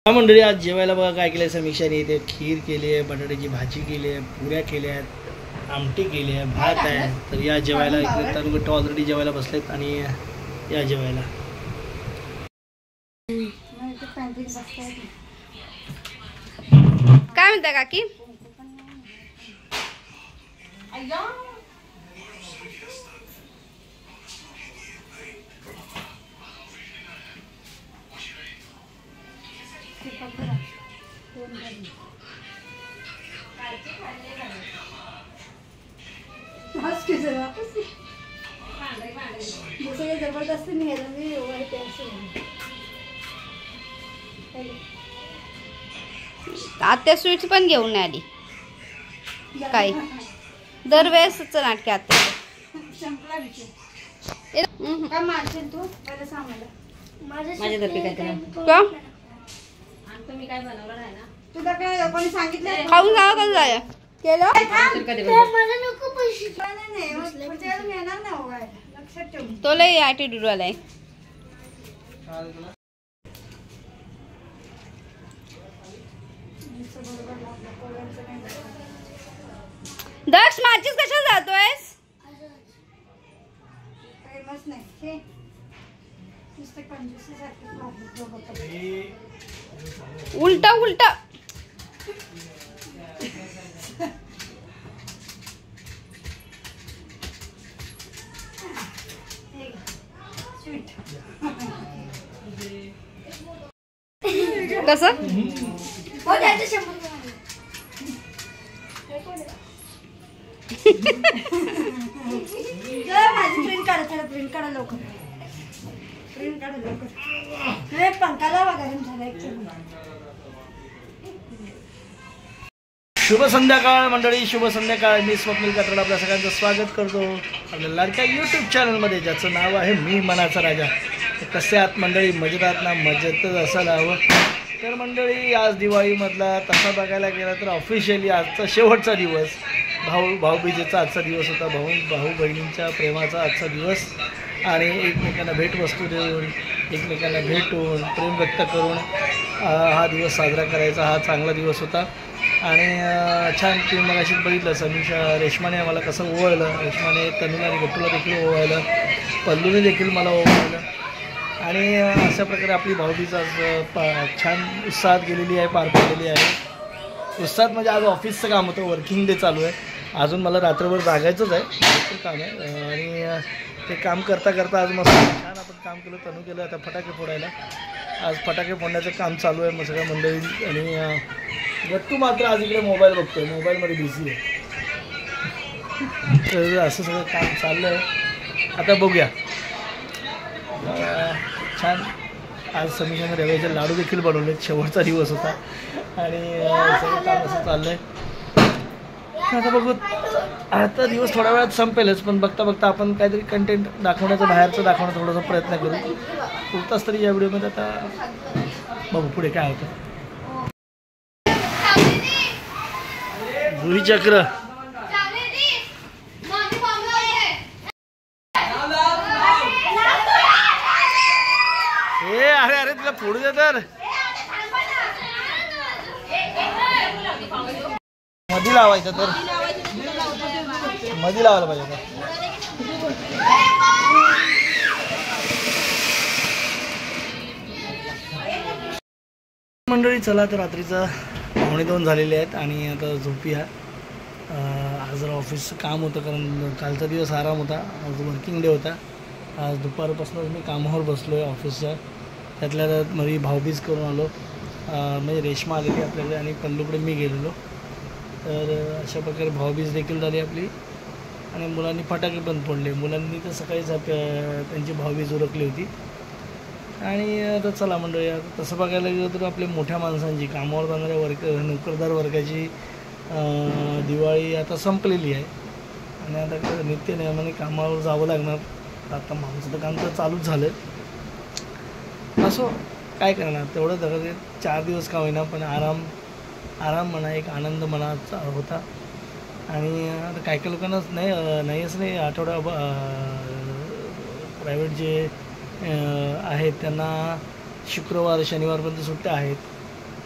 मंडळी आज जेवायला बघा काय केलं समीक्षाने. इथे खीर केली आहे, बटाट्याची भाजी केली आहे, पुऱ्या केल्या आहेत, आमटी केली आहे, भात आहे. तर या जेवायला इकडे तरुण ऑलरेडी जेवायला बसलेत आणि या जेवायला काय म्हणता काकी. जबरदस्ती नहीं आत्या स्वीट्स पण घेऊन आली. काय दरवेळेसच नाटके आत्या. काय मारशील तू पहिले सांग माझ्यातर्फे काय का तुम्ही काय बनवलं नाही ना. तुला काय कोणी सांगितलं खाऊन जावं कसं जाय केलं तो लय ॲटिट्यूड वाला आहे. दक्ष माझीच कशा जातोयस. उलटा उलटा कसं प्रिंट काढा लवकर. प्रिंट काढा लवकर. पंखाला वगैरे. शुभ संध्याकाळ मंडळी, शुभ संध्याकाळ. मी स्वप्नील कात्रड आपल्या सगळ्यांचं स्वागत करतो आपल्या लाडक्या यूट्यूब चॅनलमध्ये, ज्याचं नाव आहे मी मनाचा राजा. कसे आहात मंडळी, मजेत आहात ना. मजेतच असायला हवं. तर मंडळी आज दिवाळीमधला तसा बघायला गेला तर ऑफिशियली आजचा शेवटचा दिवस, भाऊबीजेचा आजचा दिवस होता. भाऊ बहिणींच्या प्रेमाचा आजचा दिवस आणि एकमेकांना भेटवस्तू देऊन, एकमेकांना भेटून, प्रेम व्यक्त करून हा दिवस साजरा करायचा. हा चांगला दिवस होता आणि छान. तुम्ही मग अशीच बघितलं समीक्षा रेश्माने आम्हाला कसं ओवाळलं. रेश्माने तनुला आणि गट्टूला देखील ओवाळलं, पल्लूने देखील मला ओवाळलं आणि अशा प्रकारे आपली भाऊबीज आज छान उत्साहात गेलेली आहे, पार पडलेली आहे. उत्साहात म्हणजे आज ऑफिसचं काम होतं, वर्किंग डे चालू आहे. अजून मला रात्रभर जागायचंच आहे, काम आहे आणि ते काम करता करता आज मस्त छान आपण काम केलं. तनू केलं आता फटाके फोडायला. आज फटाके फोडण्याचं काम चालू आहे मग सगळ्या मंडळी. आणि गट्टू मात्र आज इकडे मोबाईल बघतोय, मोबाईलमध्ये बिझी आहे. तर असं सगळं काम चाललं आहे. आता बघूया. छान आज समीक्षाने रव्याचे लाडू देखील बनवले. शेवटचा दिवस होता आणि सगळं काम असं चाललं आहे. आता बघू, आता दिवस थोड्या वेळात संपेलच, पण बघता बघता आपण काहीतरी कंटेंट दाखवण्याचं, बाहेरचं दाखवण्याचा थोडासा प्रयत्न करू. पुरताच तरी या व्हिडिओमध्ये. आता बघू पुढे काय होतं. गुढीचक्र हे अरे अरे तुला फोडू दे तर. मधी लावायचं तर मधी लावायला पाहिजे तर. मंडळी चला तर रात्रीचा 1:15 झालेले आहेत आणि आता झोपूया. आज जरा ऑफिसचं काम होतं कारण कालचा दिवस आराम होता, आज वर्किंग डे होता. आज दुपारपासूनच मी कामावर बसलो आहे ऑफिसच्या. त्यातल्या त्यात मध्ये भाऊबीज करून आलो. म्हणजे रेश्मा आलेली आपल्याकडे आणि पल्लूकडे मी गेलेलो. तर अशा प्रकारे भाऊबीज देखील झाली आपली आणि मुलांनी फटाके पण फोडले. मुलांनी तर सकाळीच त्यांची भाऊबीज उरकली होती. आणि आता चला मंडळी, तसं बघायला गेलं तर आपल्या मोठ्या माणसांची, कामावर जाणाऱ्या नोकरदार वर्गाची दिवाळी आता संपलेली आहे आणि आता नित्य नियमाने कामावर जावं लागणार. आता माणसाचं काम तर चालूच झालं. असो काय करणार, तेवढं जरा 4 दिवस का होईना पण आराम म्हणा, एक आनंद मनाचा होता. आणि आता काही काही लोकांनाच नाहीच नाही आठवडा प्रायव्हेट जे आहेत त्यांना शुक्रवार शनिवारपर्यंत सुट्ट्या आहेत.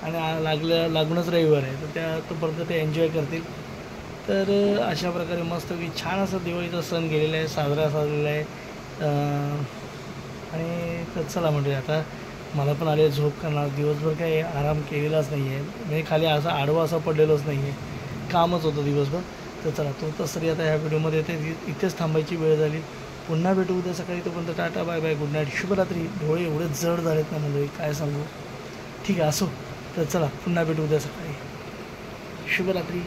आणि लागूनच रविवार आहे, तर तोपर्यंत ते एन्जॉय करतील. तर अशा प्रकारे मस्तपैकी छान असं दिवाळीचा सण गेलेला आहे, साजरा झालेला आहे. आणि तर चला म्हणजे आता मला पण आले झोप, करणार दिवसभर काही आराम केलेलाच नाही आहे, म्हणजे खाली असं आडवा असं पडलेलंच नाही आहे, कामच होतं दिवसभर. तर चला तरी आता ह्या व्हिडिओमध्ये इथेच थांबायची वेळ झाली. पुन्हा भेटू उद्या सकाळी. तोपर्यंत tata bye bye, good night, शुभरात्री. डोळे एवढे जड झालेत ना म्हणजे काय सांगू. ठीक आहे असो, तर चला पुन्हा भेटू उद्या सकाळी. शुभरात्री.